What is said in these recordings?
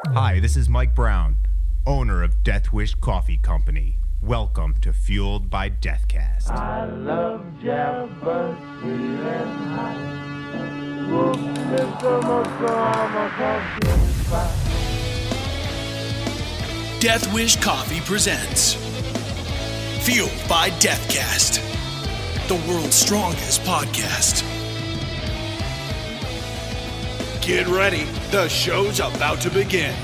Hi, this is Mike Brown, owner of Death Wish Coffee Company. Welcome to Fueled by Deathcast. I love Jeff, but sweet and high. Whoop, Mr. Motorama coffee. Death Wish Coffee presents Fueled by Deathcast, the world's strongest podcast. Get ready, the show's about to begin.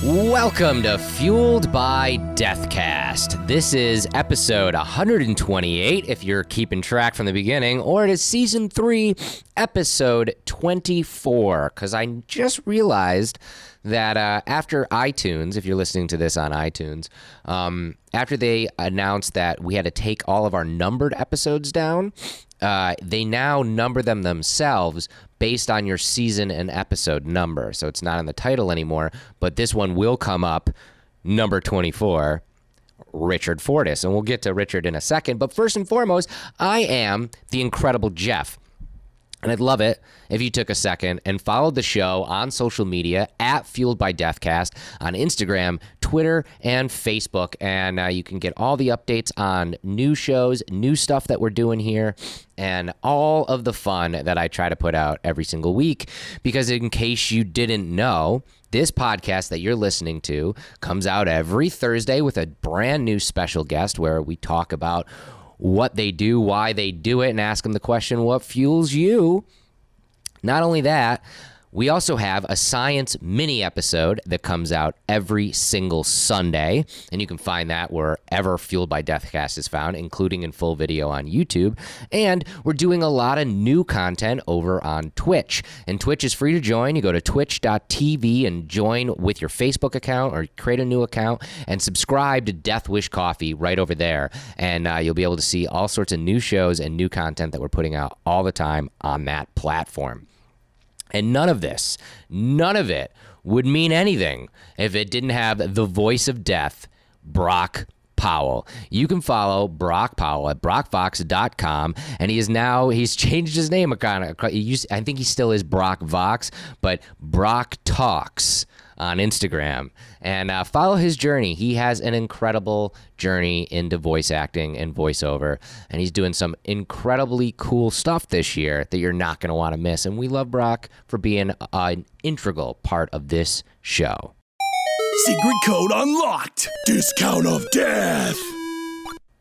Welcome to Fueled by Deathcast. This is episode 128, if you're keeping track from the beginning, or it is season 3, episode 24, because I just realized that after iTunes, if you're listening to this on iTunes, after they announced that we had to take all of our numbered episodes down, they now number them themselves based on your season and episode number. So it's not in the title anymore, but this one will come up, number 24, Richard Fortus. And we'll get to Richard in a second. But first and foremost, I am the incredible Jeff. And I'd love it if you took a second and followed the show on social media at Fueled by Deathcast on Instagram, Twitter, and Facebook. And you can get all the updates on new shows, new stuff that we're doing here, and all of the fun that I try to put out every single week. Because in case you didn't know, this podcast that you're listening to comes out every Thursday with a brand new special guest where we talk about what they do, why they do it, and ask them the question, what fuels you? Not only that, we also have a science mini episode that comes out every single Sunday, and you can find that wherever Fueled by Deathcast is found, including in full video on YouTube. And we're doing a lot of new content over on Twitch, and Twitch is free to join. You go to twitch.tv and join with your Facebook account or create a new account and subscribe to Death Wish Coffee right over there, and you'll be able to see all sorts of new shows and new content that we're putting out all the time on that platform. And none of it would mean anything if it didn't have the voice of death, Brock Powell. You can follow Brock Powell at brockvox.com, and he's changed his name. I think he still is Brock Vox, but Brock Talks on Instagram, and follow his journey. He has an incredible journey into voice acting and voiceover, and he's doing some incredibly cool stuff this year that you're not going to want to miss. And we love Brock for being an integral part of this show. Secret code unlocked. Discount of death.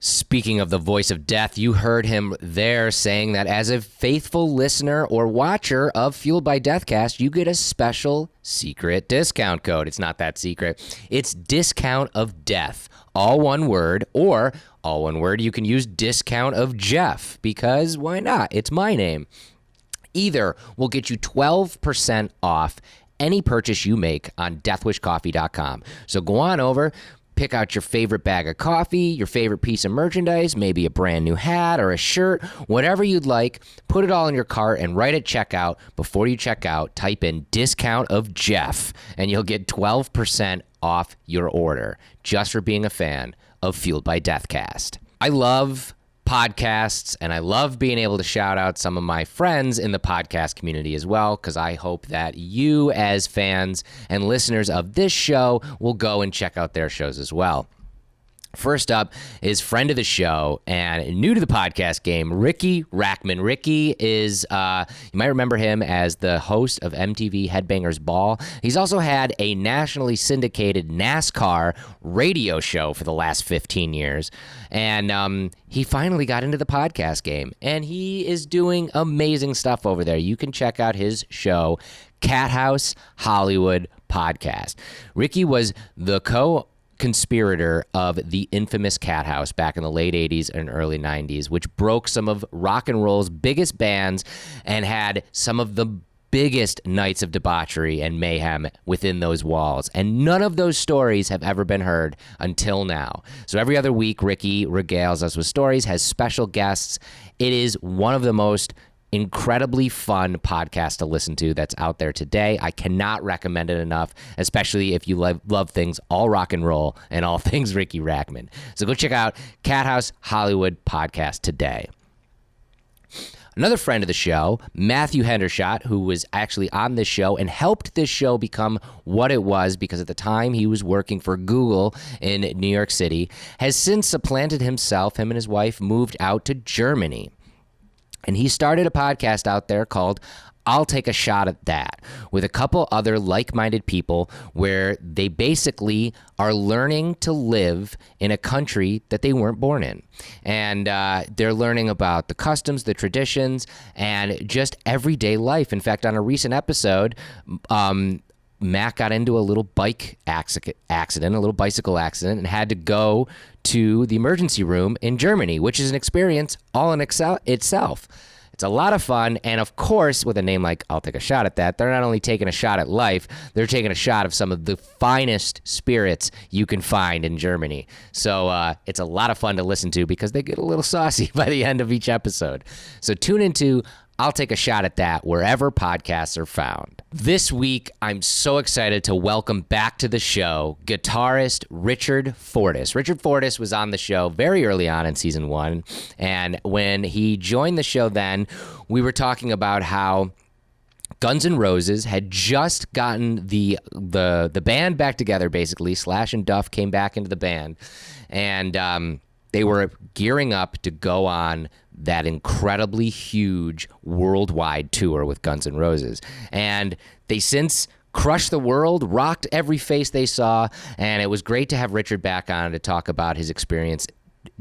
Speaking of the voice of death, you heard him there saying that as a faithful listener or watcher of Fueled by Deathcast, you get a special secret discount code. It's not that secret. It's discount of death. All one word, or all one word, you can use discount of Jeff, because why not? It's my name. Either will get you 12% off any purchase you make on deathwishcoffee.com. So go on over, pick out your favorite bag of coffee, your favorite piece of merchandise, maybe a brand new hat or a shirt, whatever you'd like, put it all in your cart, and right at checkout, before you check out, type in discount of Jeff, and you'll get 12% off your order just for being a fan of Fueled by Deathcast. I love podcasts, and I love being able to shout out some of my friends in the podcast community as well, because I hope that you as fans and listeners of this show will go and check out their shows as well. First up is friend of the show and new to the podcast game, Ricky Rackman. Ricky is, you might remember him as the host of MTV Headbangers Ball. He's also had a nationally syndicated NASCAR radio show for the last 15 years. And he finally got into the podcast game, and he is doing amazing stuff over there. You can check out his show, Cat House Hollywood Podcast. Ricky was the conspirator of the infamous Cat House back in the late 80s and early 90s, which broke some of rock and roll's biggest bands and had some of the biggest nights of debauchery and mayhem within those walls. And none of those stories have ever been heard until now. So every other week, Ricky regales us with stories, has special guests. It is one of the most incredibly fun podcast to listen to that's out there today. I cannot recommend it enough, especially if you love things all rock and roll and all things Ricky Rackman. So go check out Cat House Hollywood Podcast today. another friend of the show, Matthew Hendershot, who was actually on this show and helped this show become what it was because at the time he was working for Google in New York City, has since supplanted himself. Him and his wife moved out to Germany. And he started a podcast out there called I'll Take a Shot at That with a couple other like-minded people where they basically are learning to live in a country that they weren't born in. And they're learning about the customs, the traditions, and just everyday life. In fact, on a recent episode, Matt got into a little bike accident, a little bicycle accident, and had to go to the emergency room in Germany, which is an experience all in itself. It's a lot of fun, and of course, with a name like I'll Take a Shot at That, they're not only taking a shot at life, they're taking a shot of some of the finest spirits you can find in Germany. So it's a lot of fun to listen to because they get a little saucy by the end of each episode. So tune into I'll Take a Shot at That wherever podcasts are found. This week, I'm so excited to welcome back to the show guitarist Richard Fortus. Richard Fortus was on the show very early on in season 1, and when he joined the show then, we were talking about how Guns N' Roses had just gotten the band back together, basically. Slash and Duff came back into the band, and they were gearing up to go on that incredibly huge worldwide tour with Guns N' Roses. And they since crushed the world, rocked every face they saw, and it was great to have Richard back on to talk about his experience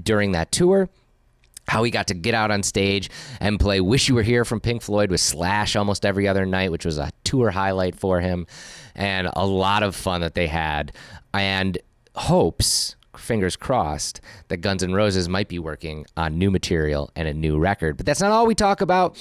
during that tour, how he got to get out on stage and play Wish You Were Here from Pink Floyd with Slash almost every other night, which was a tour highlight for him, and a lot of fun that they had, and hopes, fingers crossed, that Guns N' Roses might be working on new material and a new record. But that's not all we talk about.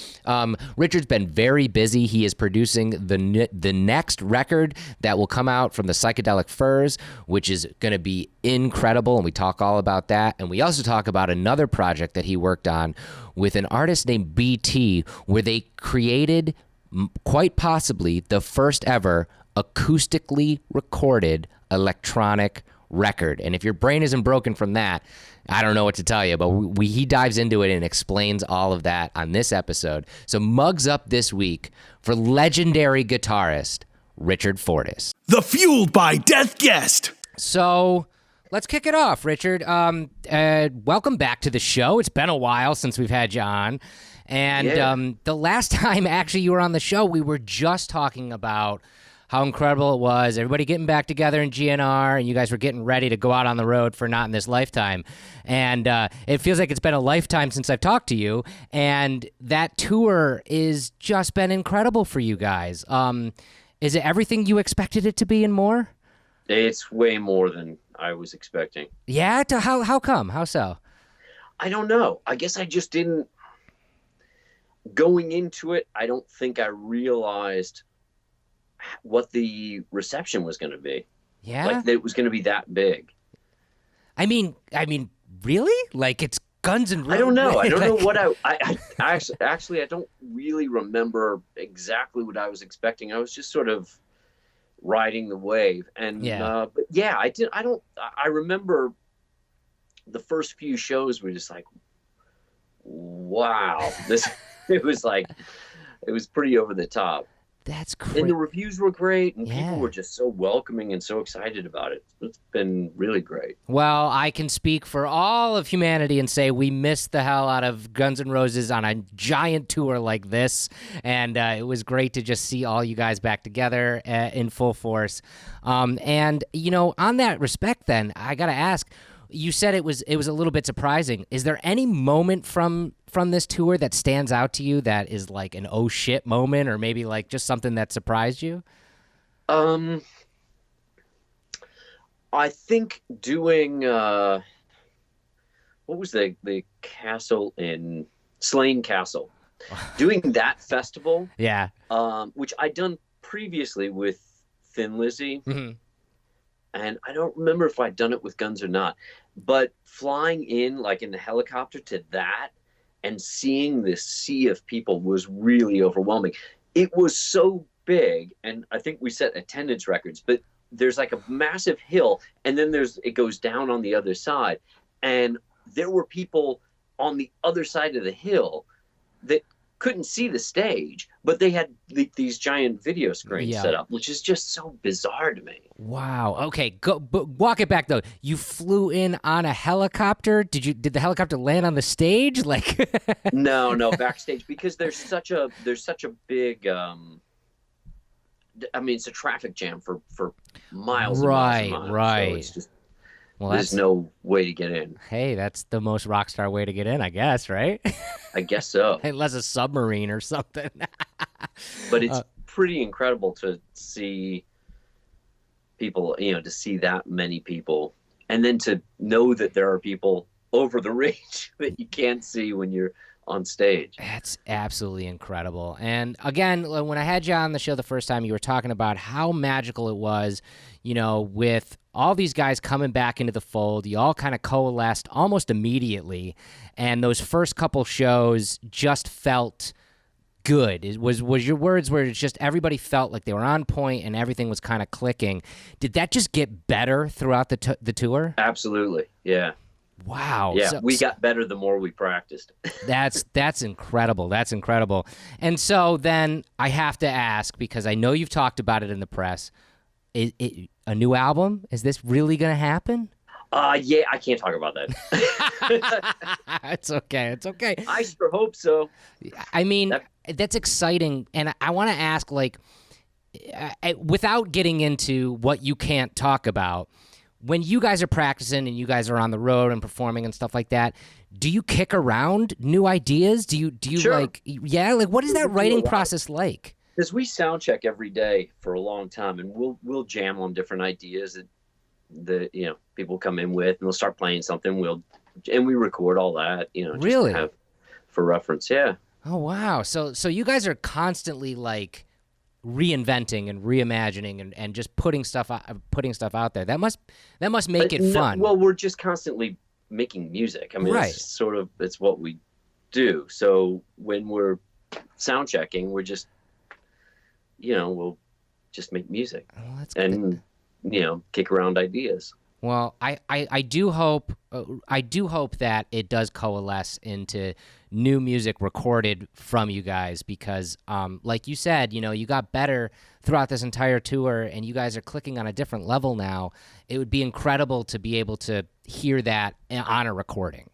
Richard's been very busy. He is producing the next record that will come out from the Psychedelic Furs, which is going to be incredible, and we talk all about that. And we also talk about another project that he worked on with an artist named BT, where they created quite possibly the first ever acoustically recorded electronic record. And if your brain isn't broken from that, I don't know what to tell you, but he dives into it and explains all of that on this episode. So mugs up this week for legendary guitarist Richard Fortus. The Fueled by Death guest. So let's kick it off, Richard. Welcome back to the show. It's been a while since we've had you on. And the last time actually you were on the show, we were just talking about how incredible it was, everybody getting back together in GNR, and you guys were getting ready to go out on the road for Not in This Lifetime. And it feels like it's been a lifetime since I've talked to you, and that tour is just been incredible for you guys. Is it everything you expected it to be and more? It's way more than I was expecting. Yeah? How come? How so? I don't know. I guess I just didn't... Going into it, I don't think I realized what the reception was going to be. Yeah? Like, that it was going to be that big. I mean, really? Like, it's Guns N' Roses? I don't know. I don't know what I actually, I don't really remember exactly what I was expecting. I was just sort of riding the wave. And, but yeah, I remember the first few shows were just like, wow, it was pretty over the top. That's great. And the reviews were great, and people were just so welcoming and so excited about it. It's been really great. Well, I can speak for all of humanity and say we missed the hell out of Guns N' Roses on a giant tour like this, and it was great to just see all you guys back together in full force. And, you know, on that respect then, I got to ask, you said it was a little bit surprising. Is there any moment from this tour that stands out to you that is like an oh shit moment, or maybe like just something that surprised you? I think doing what was the castle in Slane Castle, doing that festival, which I'd done previously with Thin Lizzy. Mm-hmm. And I don't remember if I'd done it with Guns or not, but flying in like in the helicopter to that and seeing this sea of people was really overwhelming. It was so big, and I think we set attendance records, but there's like a massive hill, and then it goes down on the other side. And there were people on the other side of the hill that couldn't see the stage, but they had these giant video screens set up, which is just so bizarre to me. Wow. Okay, but walk it back though. You flew in on a helicopter. Did the helicopter land on the stage? Like No, backstage, because there's such a big I mean, it's a traffic jam for miles and miles and miles. Right. So it's just there's no way to get in. Hey, that's the most rock star way to get in, I guess, right? I guess so. Unless a submarine or something. But it's pretty incredible to see people, to see that many people, and then to know that there are people over the range that you can't see when you're on stage. That's absolutely incredible. And again, when I had you on the show the first time, you were talking about how magical it was, with all these guys coming back into the fold. You all kind of coalesced almost immediately, and those first couple shows just felt good. Was your words where it's just everybody felt like they were on point and everything was kind of clicking. Did that just get better throughout the tour? Absolutely, yeah. Wow. Yeah, we got better the more we practiced. That's incredible. That's incredible. And so then I have to ask, because I know you've talked about it in the press, a new album? Is this really going to happen? Yeah, I can't talk about that. It's okay. It's okay. I sure hope so. I mean, that's exciting. And I want to ask, without getting into what you can't talk about, when you guys are practicing and you guys are on the road and performing and stuff like that, do you kick around new ideas? Do you sure. what is that writing process like? Because we sound check every day for a long time, and we'll jam on different ideas that people come in with, and we'll start playing something. We record all that, really, just to have for reference. Yeah. Oh wow. So you guys are constantly reinventing and reimagining and just putting stuff out there. That must make it fun. Well, we're just constantly making music. I mean, right. It's what we do. So when we're sound checking, we're just we'll just make music and kick around ideas. Well, I do hope that it does coalesce into new music recorded from you guys, because like you said, you got better throughout this entire tour and you guys are clicking on a different level now. It would be incredible to be able to hear that on a recording.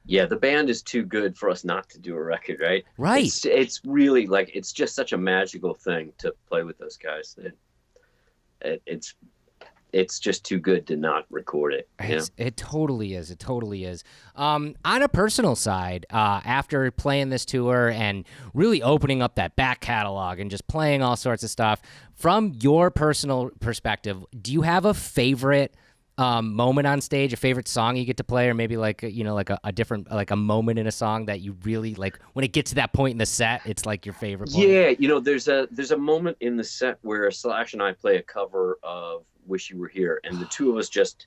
Yeah, the band is too good for us not to do a record, right? Right. It's really it's just such a magical thing to play with those guys. It's just too good to not record it. It totally is. It totally is. On a personal side, after playing this tour and really opening up that back catalog and just playing all sorts of stuff, from your personal perspective, do you have a favorite moment on stage, a favorite song you get to play, or maybe a different, a moment in a song that you really like when it gets to that point in the set, it's like your favorite point? Yeah, there's a moment in the set where Slash and I play a cover of Wish You Were Here, and the two of us just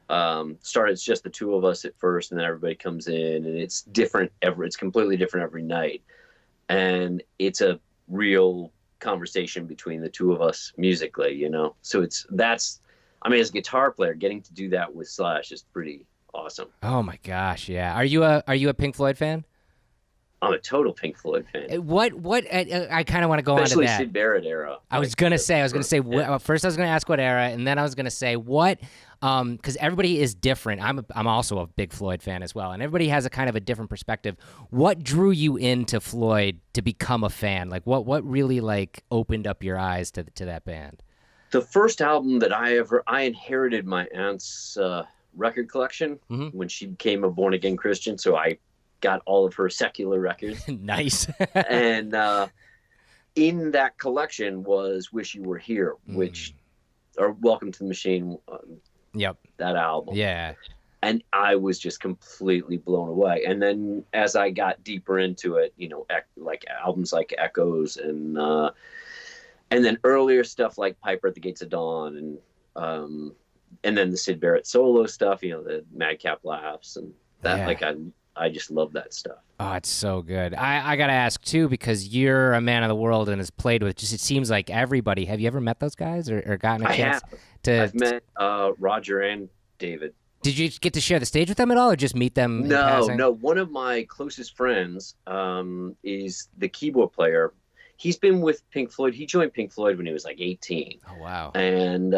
started. It's just the two of us at first, and then everybody comes in, and it's different it's completely different every night, and it's a real conversation between the two of us musically, so as a guitar player, getting to do that with Slash is pretty awesome. Oh my gosh, yeah. Are you a Pink Floyd fan? I'm a total Pink Floyd fan. What? I kind of want to go on to that. Especially Sid Barrett era. I was gonna say. First, I was gonna ask what era, and then I was gonna say what. Because everybody is different. I'm also a big Floyd fan as well, and everybody has a kind of a different perspective. What drew you into Floyd to become a fan? What really opened up your eyes to that band? The first album that I inherited my aunt's record collection when she became a born again Christian, so I got all of her secular records. Nice. And in that collection was Wish You Were Here, or Welcome to the Machine. Yep. That album. Yeah. And I was just completely blown away. And then as I got deeper into it, albums like Echoes and then earlier stuff like Piper at the Gates of Dawn and then the Sid Barrett solo stuff, the Madcap Laughs and that. Yeah. I just love that stuff. Oh, it's so good. I got to ask, too, because you're a man of the world and has played with, it seems like everybody. Have you ever met those guys or gotten a chance to? I've met Roger and David. Did you get to share the stage with them at all, or just meet them? No. One of my closest friends is the keyboard player. He's been with Pink Floyd. He joined Pink Floyd when he was like 18. Oh wow! And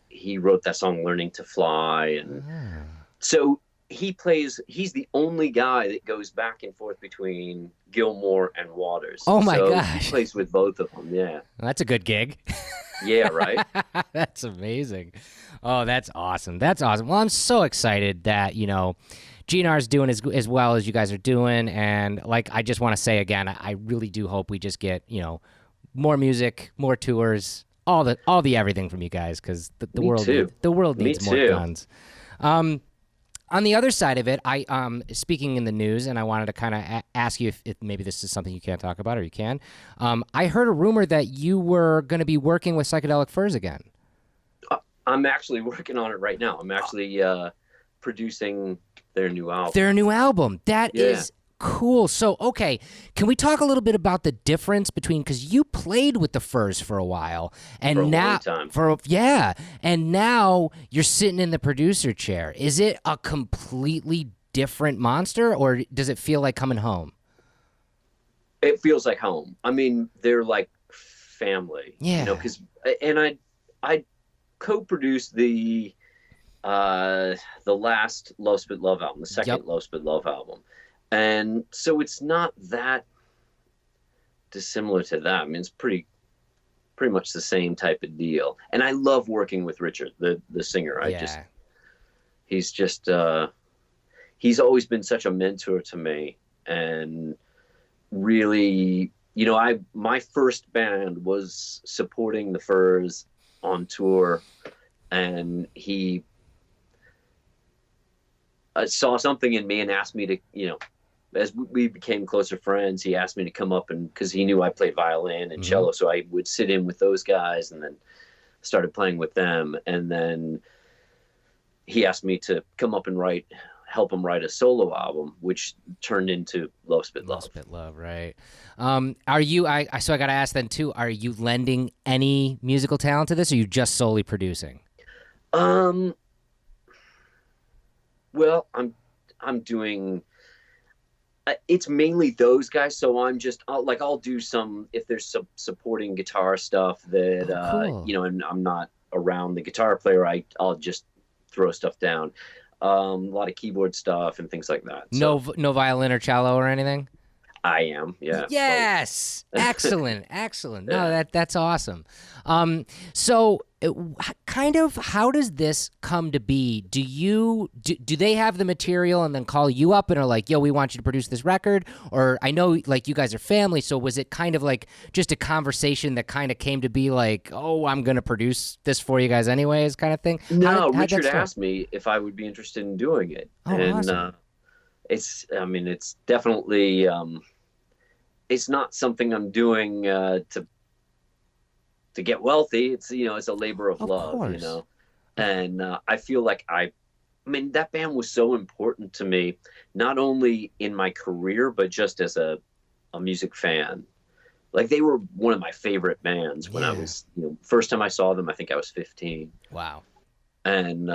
he wrote that song "Learning to Fly," and so he's the only guy that goes back and forth between Gilmour and Waters. Oh my gosh! He plays with both of them. Yeah, well, that's a good gig. Yeah, right. That's amazing. Oh, that's awesome. That's awesome. Well, I'm so excited that GNR's doing as well as you guys are doing, and like I just want to say again, I really do hope we just get more music, more tours, all the everything from you guys, because the world needs more guns. On the other side of it, I speaking in the news, and I wanted to kind of ask you if maybe this is something you can't talk about, or you can. I heard a rumor that you were going to be working with Psychedelic Furs again. I'm actually working on it right now. I'm actually producing their new album. That is cool. So, okay, can we talk a little bit about the difference between, because you played with the Furs for a while, and and now you're sitting in the producer chair. Is it a completely different monster, or does it feel like coming home? It feels like home. I mean, they're like family. Yeah. Because I co-produced the last Love Spit Love album, the second Love Spit Love album. And so it's not that dissimilar to that. I mean, it's pretty much the same type of deal. And I love working with Richard, the singer. He's just he's always been such a mentor to me. And really, my first band was supporting the Furs on tour, and he saw something in me and asked me to, as we became closer friends, he asked me to come up, and because he knew I played violin and cello, so I would sit in with those guys, and then started playing with them. And then he asked me to come up and help him write a solo album, which turned into Love Spit Love. Love Spit Love, right? Are you? So I got to ask then too. Are you lending any musical talent to this, or are you just solely producing? Well, I'm doing. It's mainly those guys, so I'll do some, if there's some supporting guitar stuff that cool. And I'm not around the guitar player, I'll just throw stuff down. A lot of keyboard stuff and things like that. No violin or cello or anything? I am, yeah. Yes, excellent. No, that's awesome. So, kind of, how does this come to be? Do they have the material and then call you up and are like, "Yo, we want you to produce this record"? Or I know, like, you guys are family, so was it kind of like just a conversation that kind of came to be like, "Oh, I'm gonna produce this for you guys anyways," kind of thing? No, Richard asked me if I would be interested in doing it, awesome. It's definitely. It's not something I'm doing to get wealthy. It's it's a labor of love, course. And I feel like that band was so important to me, not only in my career but just as a music fan. Like, they were one of my favorite bands when I was first time I saw them. I think I was 15. Wow. And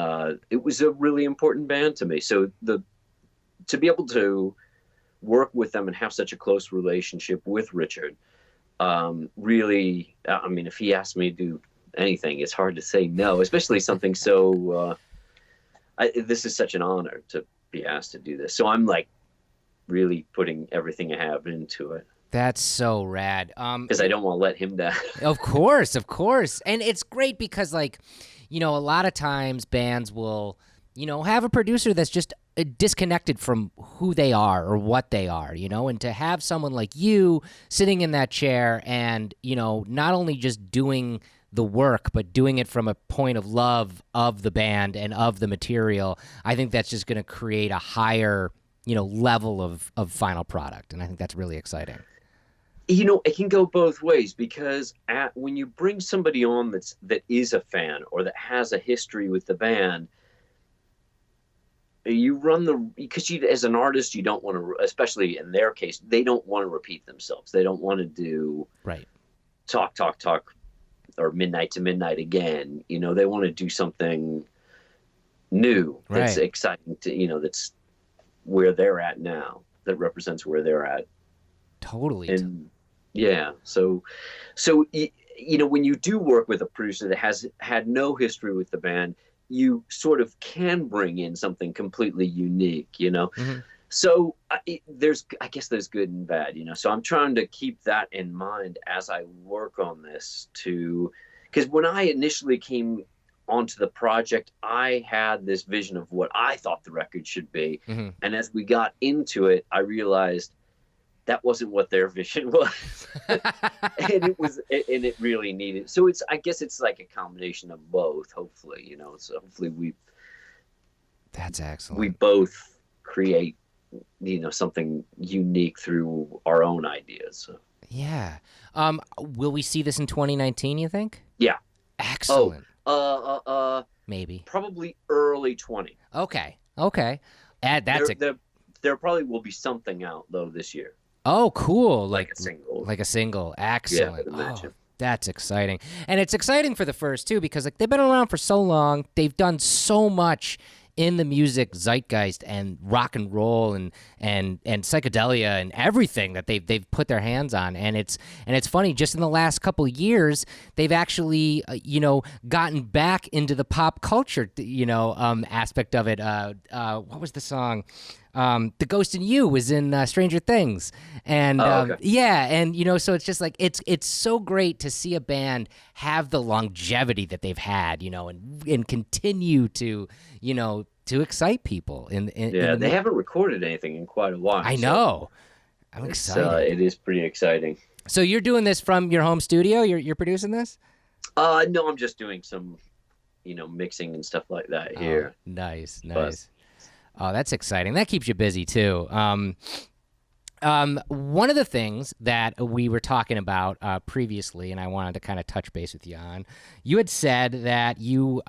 it was a really important band to me. So to be able to work with them and have such a close relationship with Richard, really, if he asked me to do anything, it's hard to say no, especially something so, this is such an honor to be asked to do this. So I'm like really putting everything I have into it. That's so rad. Because I don't want to let him down. Of course. And it's great because, like, a lot of times bands will, have a producer that's just disconnected from who they are or what they are, and to have someone like you sitting in that chair and, not only just doing the work, but doing it from a point of love of the band and of the material, I think that's just going to create a higher, level of final product. And I think that's really exciting. It can go both ways, because when you bring somebody on that is a fan or that has a history with the band, you run because as an artist, you don't want to, especially in their case, they don't want to repeat themselves. They don't want to do talk or midnight to midnight again. They want to do something new, that's right. exciting to, that's where they're at now, that represents where they're at. Totally. And yeah, so when you do work with a producer that has had no history with the band, you sort of can bring in something completely unique, Mm-hmm. So I guess there's good and bad, so I'm trying to keep that in mind as I work on this, because when I initially came onto the project, I had this vision of what I thought the record should be. Mm-hmm. And as we got into it, I realized that wasn't what their vision was. and it really needed. So I guess it's like a combination of both, hopefully, so hopefully that's excellent. We both create, something unique through our own ideas. So. Yeah. Will we see this in 2019, you think? Yeah. Excellent. Maybe. Probably early 20. Okay. There probably will be something out though this year. Oh, cool. Like a single. Like a single. Excellent. Yeah, I would imagine. That's exciting. And it's exciting for the Furs too, because they've been around for so long. They've done so much in the music zeitgeist and rock and roll and psychedelia and everything that they've put their hands on. And it's funny, just in the last couple of years, they've actually gotten back into the pop culture aspect of it. What was the song? The Ghost in You was in Stranger Things, and so it's just like it's so great to see a band have the longevity that they've had, and continue to to excite people. They haven't recorded anything in quite a while. I know. I'm excited. It is pretty exciting. So you're doing this from your home studio? You're producing this? No, I'm just doing some, mixing and stuff like that here. Nice. Oh, that's exciting. That keeps you busy too. One of the things that we were talking about previously, and I wanted to kind of touch base with you on, you had said that you,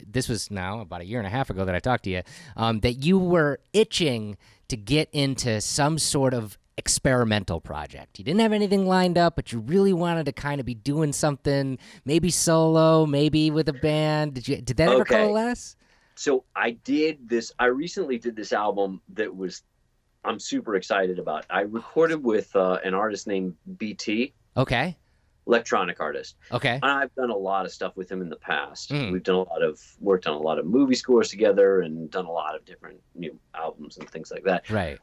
this was now about a year and a half ago that I talked to you, that you were itching to get into some sort of experimental project. You didn't have anything lined up, but you really wanted to kind of be doing something, maybe solo, maybe with a band. Did that ever coalesce? So I recently did this album that I'm super excited about. I recorded with an artist named BT. Okay. Electronic artist. Okay. And I've done a lot of stuff with him in the past. We've done worked on a lot of movie scores together and done a lot of different new albums and things like that. Right.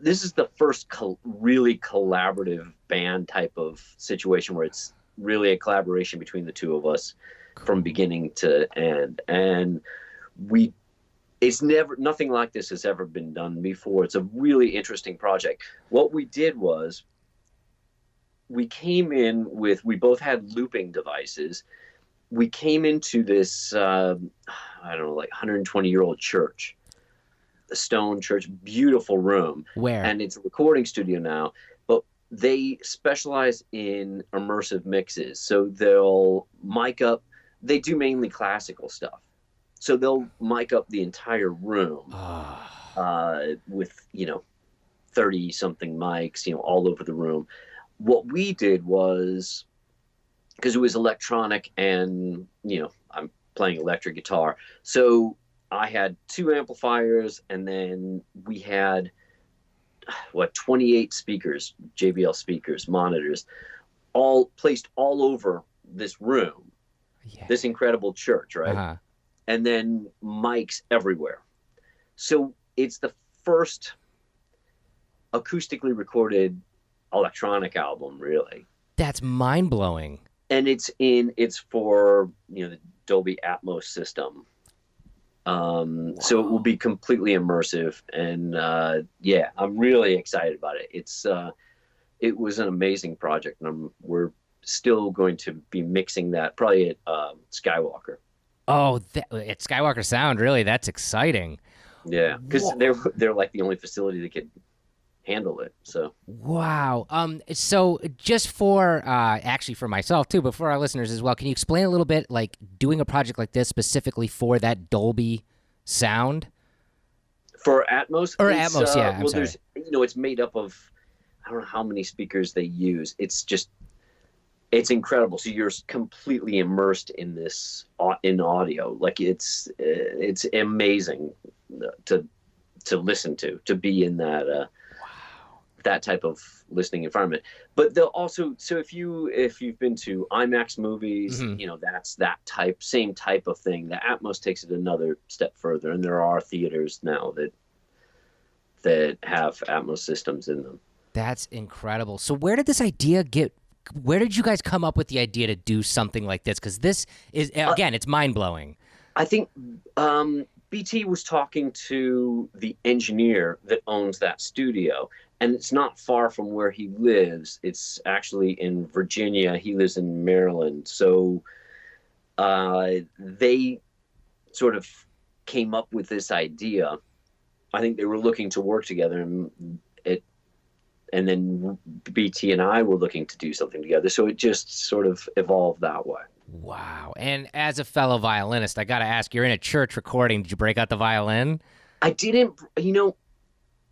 This is the first really collaborative band type of situation where it's really a collaboration between the two of us from beginning to end. And nothing like this has ever been done before. It's a really interesting project. What we did was we both had looping devices. We came into this, 120-year-old church, a stone church, beautiful room. Where? And it's a recording studio now, but they specialize in immersive mixes. So they'll mic up, they do mainly classical stuff. So they'll mic up the entire room with, 30-something mics, all over the room. What we did was, because it was electronic and, I'm playing electric guitar. So I had 2 amplifiers and then we had, 28 speakers, JBL speakers, monitors, all placed all over this room, this incredible church, right? Uh-huh. And then mics everywhere. So it's the first acoustically recorded electronic album, really. That's mind-blowing. And it's for, the Dolby Atmos system. So it will be completely immersive. And I'm really excited about it. It was an amazing project. And we're still going to be mixing that probably at Skywalker. Oh, at Skywalker Sound, really? That's exciting. Yeah, because they're like the only facility that could handle it. So wow. So just for actually for myself too, but for our listeners as well, can you explain a little bit like doing a project like this specifically for that Dolby sound? For Atmos? Or Atmos, yeah. I'm sorry. There's it's made up of I don't know how many speakers they use. It's just It's incredible. So you're completely immersed in this in audio. Like it's amazing to listen to be in that that type of listening environment. But they'll also, so if you've been to IMAX movies, you know, that's that same type of thing. The Atmos takes it another step further, and there are theaters now that have Atmos systems in them. That's incredible. So where did you guys come up with the idea to do something like this? Because this is, again, it's mind-blowing. I think BT was talking to the engineer that owns that studio, and it's not far from where he lives. It's actually in Virginia. He lives in Maryland. So they sort of came up with this idea. I think they were looking to work together, and then BT and I were looking to do something together. So it just sort of evolved that way. Wow. And as a fellow violinist, I got to ask, you're in a church recording. Did you break out the violin? I didn't,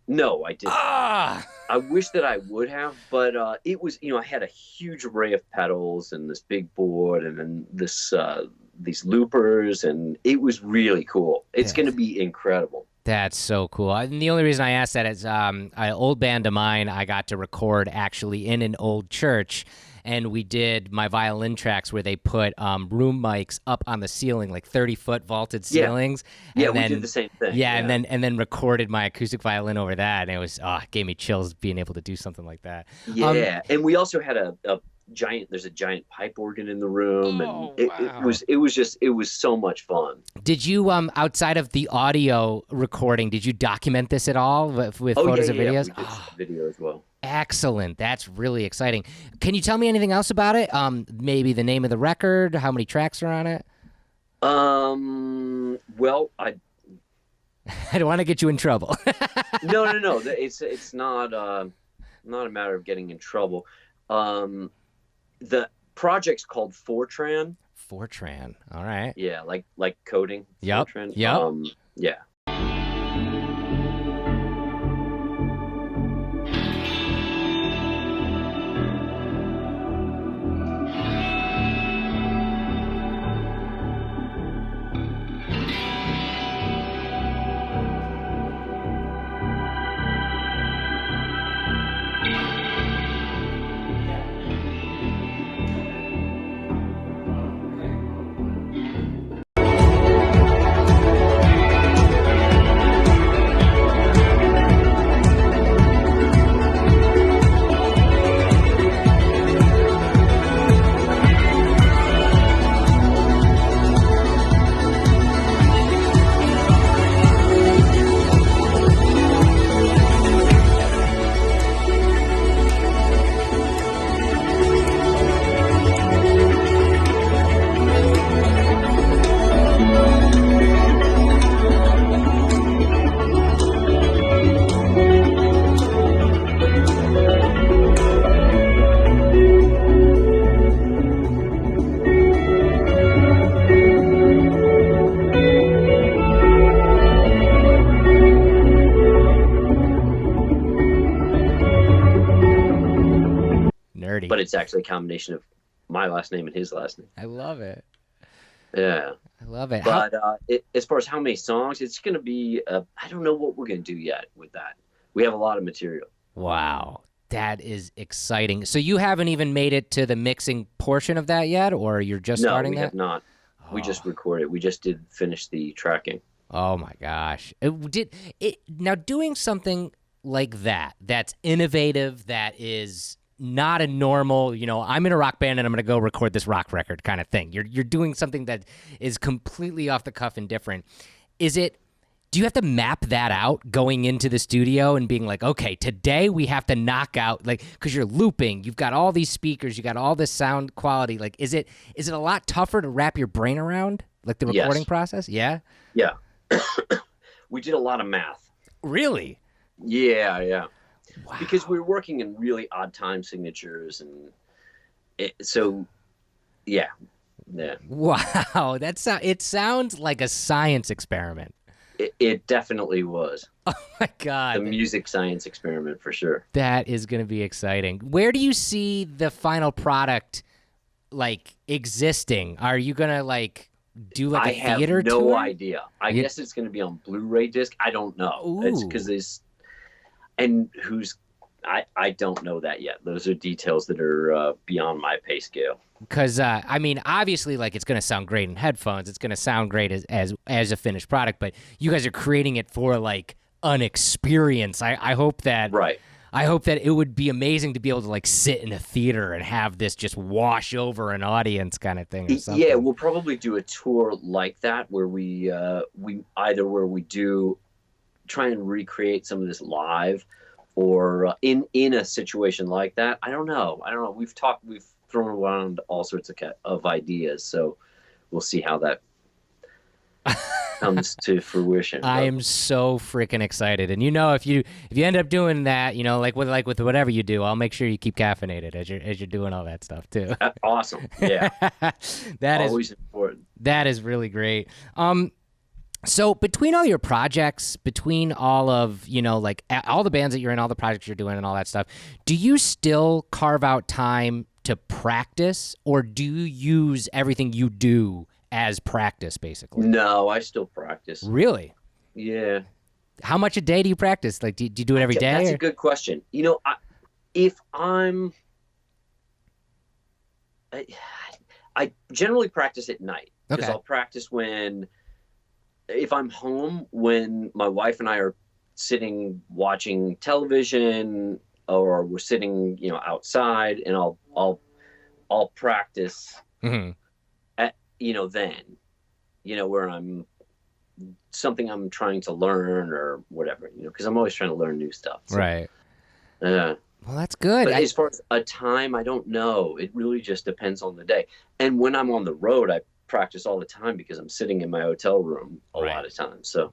no, I didn't. I wish that I would have, but it was, I had a huge array of pedals and this big board and then these loopers, and it was really cool. It's going to be incredible. That's so cool. And the only reason I asked that is an old band of mine I got to record actually in an old church, and we did my violin tracks where they put room mics up on the ceiling, like 30-foot vaulted ceilings. Yeah, and we did the same thing. Yeah, and then recorded my acoustic violin over that, and it was it gave me chills being able to do something like that. Yeah, and we also had there's a giant pipe organ in the room, and it was so much fun. Did you outside of the audio recording, did you document this at all with photos and videos? We did video as well. Excellent. That's really exciting. Can you tell me anything else about it? Maybe the name of the record, how many tracks are on it? Well, I don't want to get you in trouble. No. It's not a matter of getting in trouble. The project's called Fortran. Fortran. All right. Yeah, like coding. Yep. Fortran. Yep. Yeah. But it's actually a combination of my last name and his last name. I love it. Yeah. I love it. But as far as how many songs, it's going to be, I don't know what we're going to do yet with that. We have a lot of material. Wow. That is exciting. So you haven't even made it to the mixing portion of that yet, or you're just starting that? No, we have not. Oh. We just recorded. We just did finish the tracking. Oh, my gosh. Now, doing something like that, that's innovative, that is not a normal, I'm in a rock band and I'm going to go record this rock record kind of thing. You're doing something that is completely off the cuff and different. Do you have to map that out going into the studio and being like, okay, today we have to knock out, because you're looping, you've got all these speakers, you got all this sound quality. Is it a lot tougher to wrap your brain around, the recording process? Yeah? Yeah. We did a lot of math. Really? Yeah. Wow. Because we were working in really odd time signatures, and yeah. Wow, it sounds like a science experiment. It definitely was. Oh my God, the music science experiment for sure. That is going to be exciting. Where do you see the final product like existing? Are you gonna like do like a theater I have no tour? idea. I guess it's going to be on Blu-ray disc. I don't know. Ooh. It's because I don't know that yet. Those are details that are beyond my pay scale. Because I mean, obviously, like it's gonna sound great in headphones. It's gonna sound great as a finished product. But you guys are creating it for like an experience. I hope that I hope that it would be amazing to be able to like sit in a theater and have this just wash over an audience kind of thing or something. Yeah, we'll probably do a tour like that where we do try and recreate some of this live, or in a situation like that. I don't know. We've thrown around all sorts of ideas, so we'll see how that comes to fruition. I am so freaking excited, and if you end up doing that, like with whatever you do, I'll make sure you keep caffeinated as you're doing all that stuff too. Awesome, yeah. That is always important. That is really great. So between all your projects, between all of, like all the bands that you're in, all the projects you're doing and all that stuff, do you still carve out time to practice, or do you use everything you do as practice basically? No, I still practice. Really? Yeah. How much a day do you practice? Like, do you do it every day? That's a good question. I generally practice at night, because I'll practice if I'm home, when my wife and I are sitting watching television, or we're sitting, outside, and I'll practice at, then, where I'm trying to learn or whatever, because I'm always trying to learn new stuff. So, right. Well, that's good. But as far as a time, I don't know. It really just depends on the day. And when I'm on the road, I practice all the time because I'm sitting in my hotel room a lot of times. So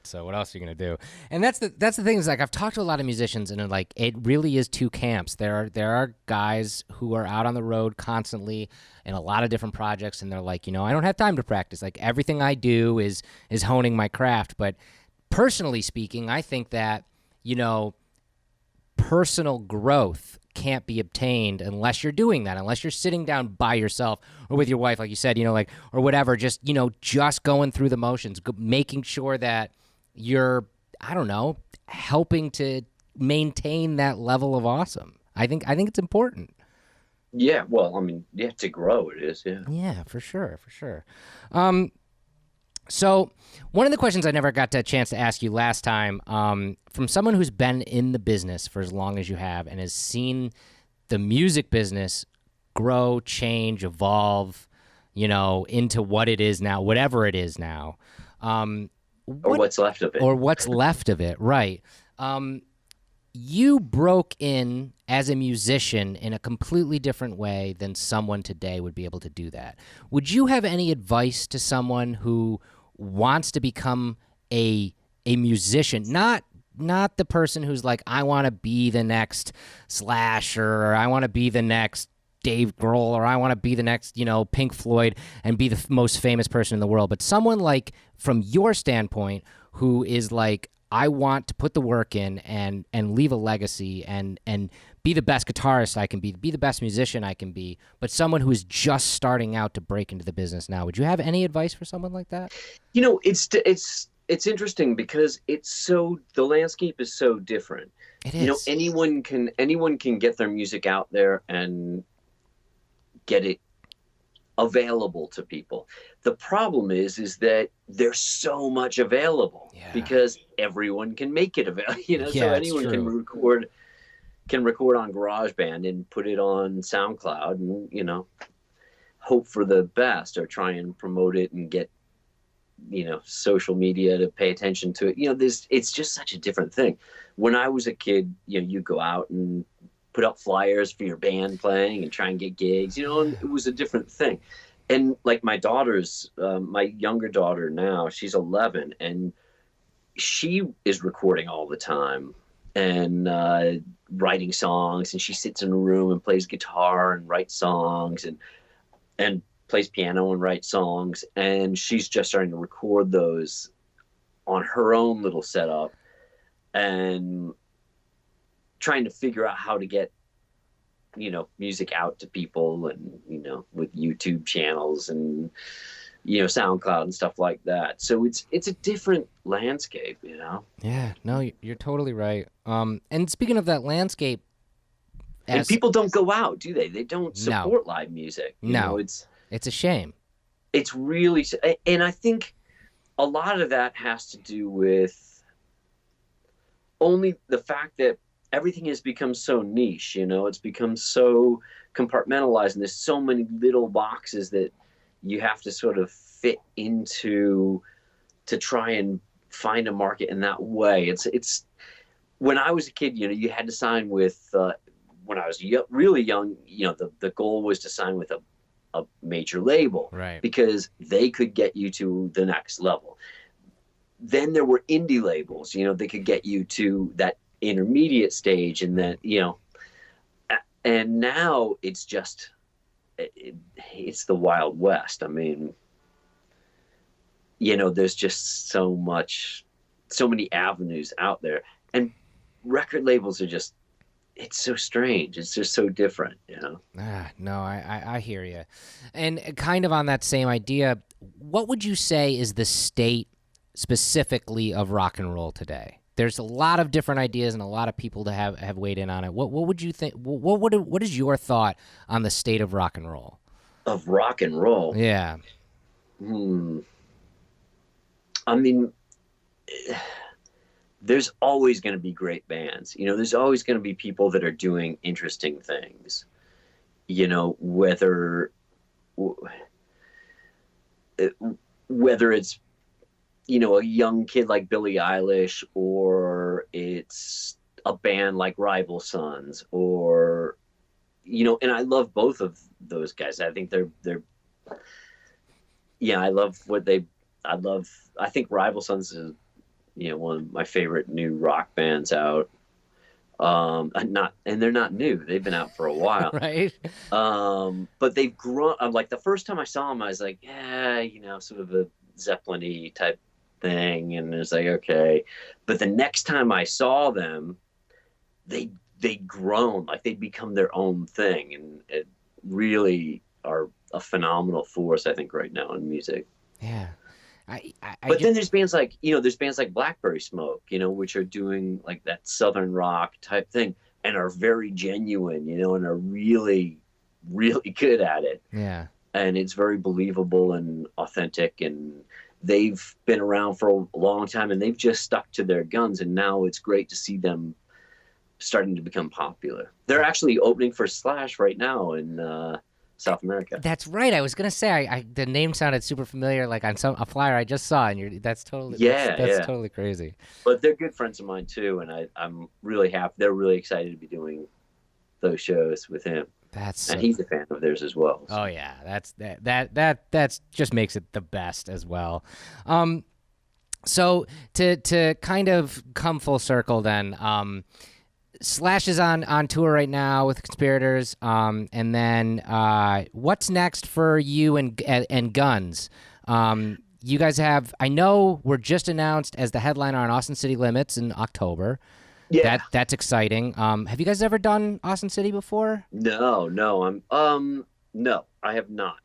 So what else are you gonna do? And that's the thing, is like I've talked to a lot of musicians, and like it really is two camps. There are guys who are out on the road constantly in a lot of different projects, and they're like, I don't have time to practice. Like everything I do is honing my craft. But personally speaking, I think that personal growth can't be obtained unless you're doing that, unless you're sitting down by yourself or with your wife, like you said, or whatever, just going through the motions, making sure that you're, helping to maintain that level of awesome. I think it's important. Yeah, well, to grow it is, yeah. Yeah, for sure. So one of the questions I never got a chance to ask you last time, from someone who's been in the business for as long as you have and has seen the music business grow, change, evolve, into what it is now, whatever it is now. Or what's left of it. Or what's left of it, right. You broke in as a musician in a completely different way than someone today would be able to do that. Would you have any advice to someone who wants to become a musician, not the person who's like, I want to be the next Slash, or I want to be the next Dave Grohl, or I want to be the next, Pink Floyd and be the most famous person in the world, but someone like from your standpoint who is like, I want to put the work in and leave a legacy and be the best guitarist I can be the best musician I can be, but someone who is just starting out to break into the business now. Would you have any advice for someone like that? It's interesting because the landscape is so different. It is. Anyone can get their music out there and get it available to people. The problem is that there's so much available because everyone can make it available. So anyone can record on GarageBand and put it on SoundCloud and hope for the best, or try and promote it and get social media to pay attention to it. It's just such a different thing. When I was a kid, you go out and put up flyers for your band playing and try and get gigs, and it was a different thing. And like my younger daughter now, she's 11, and she is recording all the time and writing songs, and she sits in a room and plays guitar and writes songs and plays piano and writes songs, and she's just starting to record those on her own little setup and trying to figure out how to get music out to people, and with YouTube channels and SoundCloud and stuff like that. So it's a different landscape. Yeah, no, you're totally right. And speaking of that landscape, and people don't go out, do they? They don't support live music. It's a shame. It's really, and I think a lot of that has to do with only the fact that everything has become so niche. It's become so compartmentalized, and there's so many little boxes that you have to sort of fit into to try and find a market in that way. It's when I was a kid, you had to sign with, when I was really young, the goal was to sign with a major label, right? Because they could get you to the next level. Then there were indie labels, they could get you to that intermediate stage, and then, and now it's just, it's the Wild West. I mean, there's just so many avenues out there, and record labels are just, it's so strange. It's just so different, No, I hear you. And kind of on that same idea, what would you say is the state specifically of rock and roll today? There's a lot of different ideas and a lot of people that have weighed in on it. What would you think? What is your thought on the state of rock and roll? Of rock and roll? Yeah. I mean, there's always going to be great bands. There's always going to be people that are doing interesting things. Whether it's a young kid like Billie Eilish, or it's a band like Rival Sons, or and I love both of those guys. I think they're I love I think Rival Sons is one of my favorite new rock bands out. And they're not new. They've been out for a while. Right. But they've grown. Like the first time I saw them, I was like, sort of a Zeppelin-y type thing, and it's like, okay. But the next time I saw them, they'd grown, like they'd become their own thing, and it really are a phenomenal force, I think, right now in music. Yeah. But then there's bands like Blackberry Smoke, which are doing like that Southern rock type thing, and are very genuine, and are really, really good at it. Yeah. And it's very believable and authentic, and they've been around for a long time, and they've just stuck to their guns, and now it's great to see them starting to become popular. They're actually opening for Slash right now in South America. That's right. I was gonna say, the name sounded super familiar, like on a flyer I just saw, and that's totally that's totally crazy. But they're good friends of mine too, and I'm really happy. They're really excited to be doing those shows with him. And he's a fan of theirs as well. So. Oh yeah, that's just makes it the best as well. So to kind of come full circle then, Slash is on tour right now with Conspirators, and then what's next for you and Guns? You guys I know we're just announced as the headliner on Austin City Limits in October. Yeah, that's exciting. Have you guys ever done Austin City before? No, no, I have not.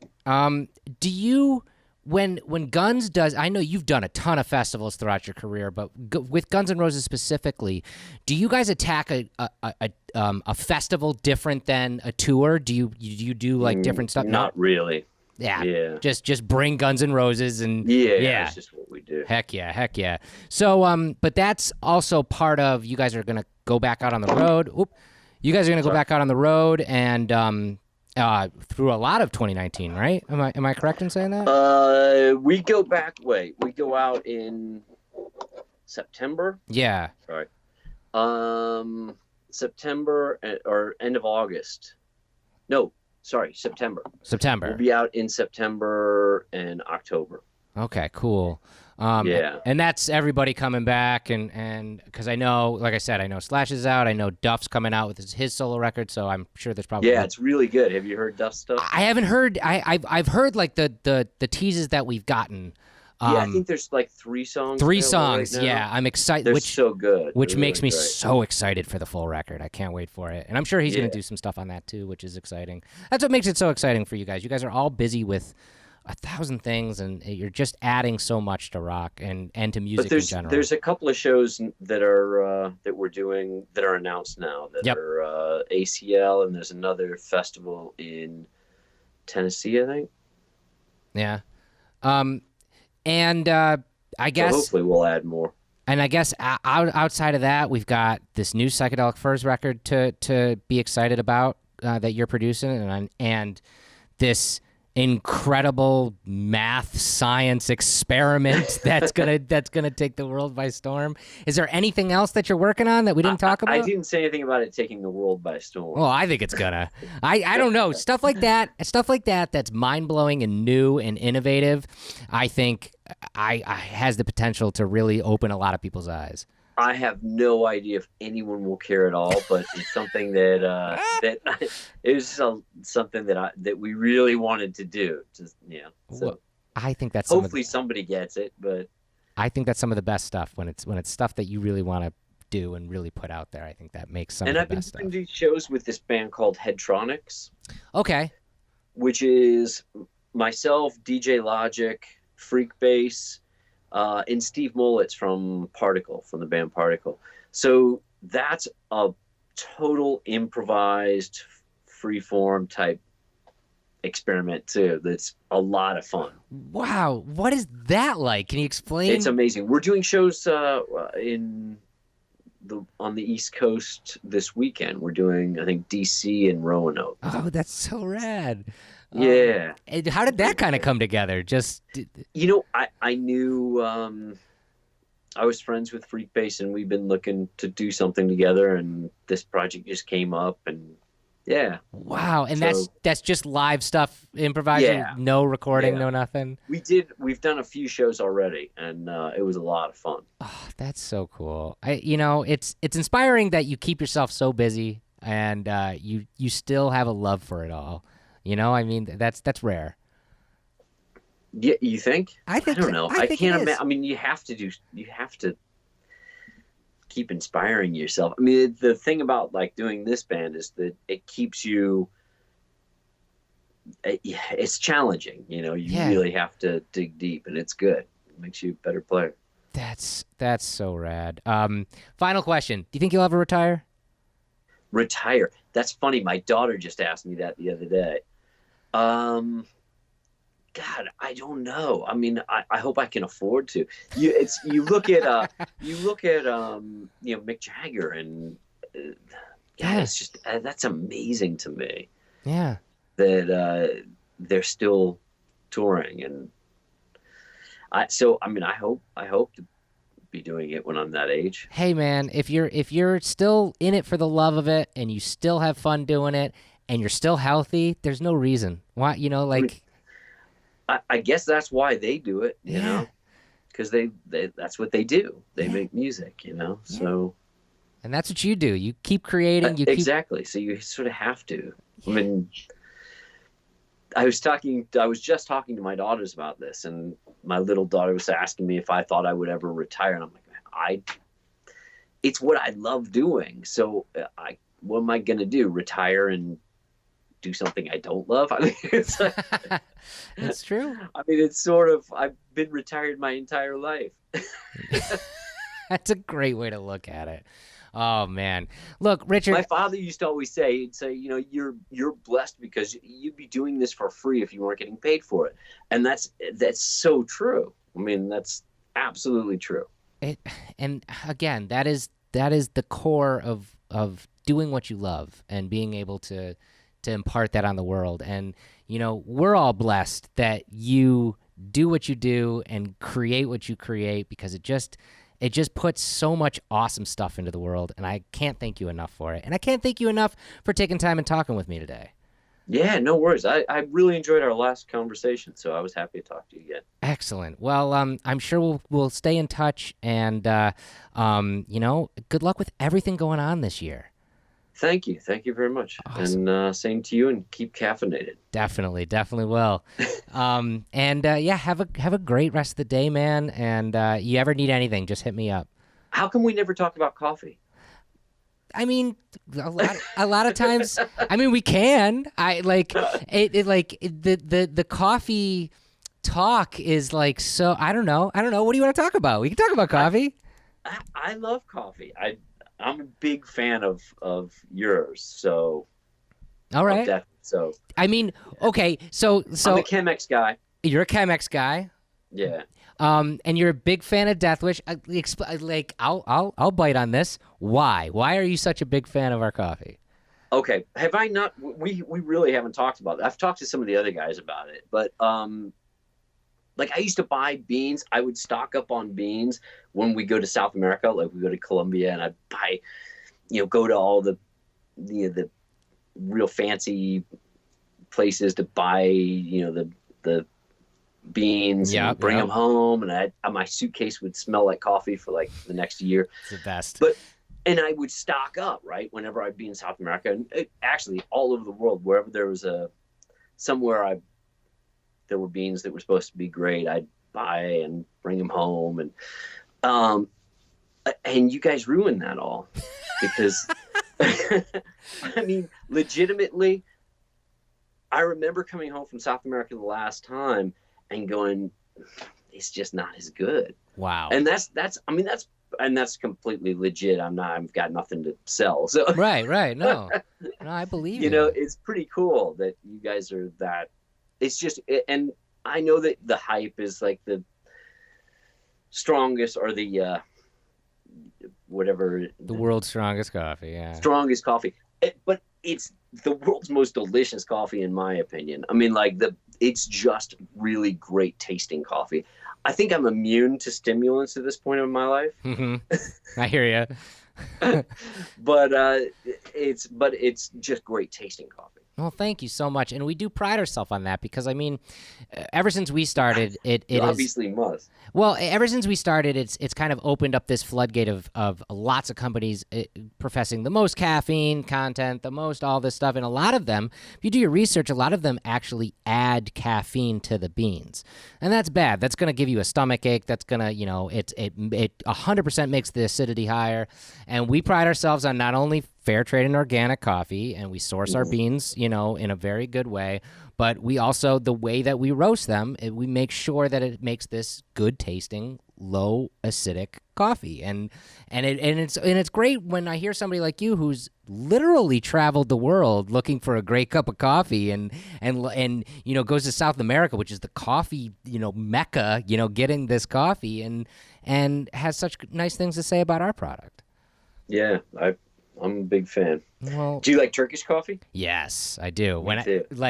Do you? When Guns does, I know you've done a ton of festivals throughout your career, but with Guns N' Roses specifically, do you guys attack a festival different than a tour? Do you do like different stuff? Not really. Yeah. Just bring Guns N' Roses and yeah. That's just what we do. Heck yeah. So but that's also part of, you guys are gonna go back out on the road. You guys are gonna go back out on the road and through a lot of 2019, right? Am I correct in saying that? We go out in September. Yeah. Sorry. September or end of August. No, sorry, September. We'll be out in September and October. Okay, cool. Yeah. And that's everybody coming back, and because I know, like I said, I know Slash is out. I know Duff's coming out with his solo record, so I'm sure there's probably it's really good. Have you heard Duff's stuff? I haven't heard. I've heard like the teases that we've gotten. I think there's like 3 songs. 3 songs, right now. yeah. I'm excited. They're so good. Which They're makes really me great. so excited for the full record. I can't wait for it. And I'm sure he's going to do some stuff on that too, which is exciting. That's what makes it so exciting for you guys. You guys are all busy with 1,000 things, and you're just adding so much to rock and to music in general. There's a couple of shows that are that we're doing that are announced now that are ACL, and there's another festival in Tennessee, I think. Yeah. And I guess so hopefully we'll add more. And I guess outside of that, we've got this new Psychedelic Furs record to be excited about that you're producing, and this incredible math science experiment that's gonna take the world by storm. Is there anything else that you're working on that we didn't talk about? I didn't say anything about it taking the world by storm. Well, I think it's gonna. I don't know, stuff like that that's mind blowing and new and innovative. I think I has the potential to really open a lot of people's eyes. I have no idea if anyone will care at all, but it's something that that it was something that we really wanted to do. Just So well, I think that's hopefully somebody gets it, but I think that's some of the best stuff when it's stuff that you really want to do and really put out there. I think that makes some of the best stuff. And I've been doing shows with this band called Headtronics. Okay. Which is myself, DJ Logic, Freak Bass. And Steve Mollitz from the band Particle. So that's a total improvised, freeform type experiment too. That's a lot of fun. Wow, what is that like? Can you explain? It's amazing. We're doing shows on the East Coast this weekend. We're doing, I think, DC and Roanoke. Oh, that's so rad. Yeah. And how did that kind of come together? I knew I was friends with Freak Bass, and we've been looking to do something together, and this project just came up, and yeah. Wow, and that's just live stuff, improvising, no recording, no nothing. We've done a few shows already, and it was a lot of fun. Oh, that's so cool. It's inspiring that you keep yourself so busy, and you still have a love for it all. I mean, that's rare. Yeah, you think? I don't know. I can't imagine. I mean, you have to keep inspiring yourself. I mean, the thing about like doing this band is that it keeps you. It's challenging, You really have to dig deep, and it's good. It makes you a better player. That's so rad. Final question: do you think you'll ever retire? Retire? That's funny. My daughter just asked me that the other day. God, I don't know. I mean, I hope I can afford to. You look at Mick Jagger, and it's just that's amazing to me. Yeah, that they're still touring, and I hope to be doing it when I'm that age. Hey man, if you're still in it for the love of it, and you still have fun doing it, and you're still healthy, there's no reason why. I guess that's why they do it, because they that's what they do. They make music, so. And that's what you do. You keep creating. Exactly. So you sort of have to. I mean, I was just talking to my daughters about this, and my little daughter was asking me if I thought I would ever retire, and I'm like, it's what I love doing. So what am I gonna do? Retire and do something I don't love? I mean, it's like, it's true. I mean, it's sort of, I've been retired my entire life. That's a great way to look at it. Oh man, look, Richard. My father used to always say, he'd say, you're blessed because you'd be doing this for free if you weren't getting paid for it, and that's so true. I mean, that's absolutely true. And again, that is the core of doing what you love and being able to impart that on the world. And we're all blessed that you do what you do and create what you create, because it just puts so much awesome stuff into the world, and I can't thank you enough for it. And I can't thank you enough for taking time and talking with me today. Yeah, no worries. I really enjoyed our last conversation, so I was happy to talk to you again. Excellent. Well, I'm sure we'll stay in touch, and good luck with everything going on this year. Thank you very much. Awesome. And same to you, and keep caffeinated. Definitely will. Have a great rest of the day, man. And you ever need anything, just hit me up. How come we never talk about coffee? I mean, a lot of times. I mean, we can. I like it. Like the coffee talk is like so. I don't know. What do you want to talk about? We can talk about coffee. I love coffee. I'm a big fan of yours. So. All right. So. I mean, okay. So I'm a Chemex guy. You're a Chemex guy. Yeah. And you're a big fan of Deathwish. I'll bite on this. Why? Why are you such a big fan of our coffee? Okay. Have I not? We really haven't talked about it. I've talked to some of the other guys about it, but like I used to buy beans. I would stock up on beans when we go to South America. Like we go to Colombia, and I'd buy, go to all the real fancy places to buy, the beans and bring them home, and my suitcase would smell like coffee for like the next year. It's the best. And I would stock up, right, whenever I'd be in South America, and actually all over the world, wherever there was there were beans that were supposed to be great, I'd buy and bring them home, and you guys ruined that all because I mean, legitimately, I remember coming home from South America the last time and going, it's just not as good. Wow. And that's completely legit. I've got nothing to sell. So Right. No, I believe you. It's pretty cool that you guys are that. It's just, and I know that the hype is like the strongest or the whatever. The world's strongest coffee. Yeah. Strongest coffee. But it's the world's most delicious coffee, in my opinion. I mean, it's just really great tasting coffee. I think I'm immune to stimulants at this point in my life. Mm-hmm. I hear you. but it's just great tasting coffee. Well, thank you so much, and we do pride ourselves on that because I mean, ever since we started, it obviously must. Well, ever since we started, it's kind of opened up this floodgate of lots of companies professing the most caffeine content, the most all this stuff, and a lot of them, if you do your research, a lot of them actually add caffeine to the beans, and that's bad. That's going to give you a stomach ache. That's going to, it 100% makes the acidity higher, and we pride ourselves on not only fair trade and organic coffee, and we source our beans, in a very good way. But we also, the way that we roast them, we make sure that it makes this good tasting, low acidic coffee. And it's great when I hear somebody like you who's literally traveled the world looking for a great cup of coffee and goes to South America, which is the coffee, mecca, getting this coffee and has such nice things to say about our product. Yeah, I'm a big fan. Well, do you like Turkish coffee? Yes, I do. Me too. This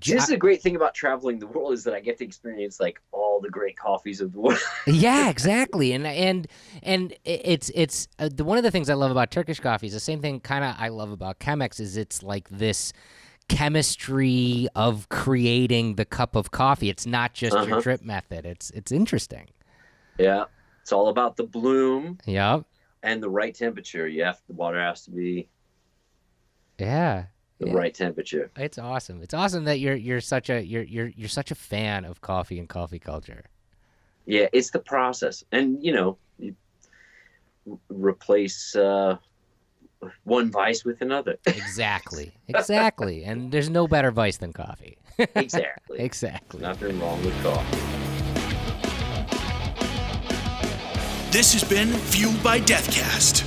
is the great thing about traveling the world is that I get to experience like all the great coffees of the world. Yeah, exactly. And it's one of the things I love about Turkish coffee is the same thing kind of I love about Chemex is it's like this chemistry of creating the cup of coffee. It's not just your drip method. It's interesting. Yeah, it's all about the bloom. Yep. And the right temperature. The water has to be the right temperature. It's awesome. It's awesome that you're such a fan of coffee and coffee culture. Yeah, it's the process, and you replace one vice with another. Exactly. And there's no better vice than coffee. Exactly. Nothing wrong with coffee. This has been Fueled by Deathcast,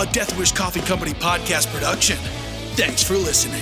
a Deathwish Coffee Company podcast production. Thanks for listening.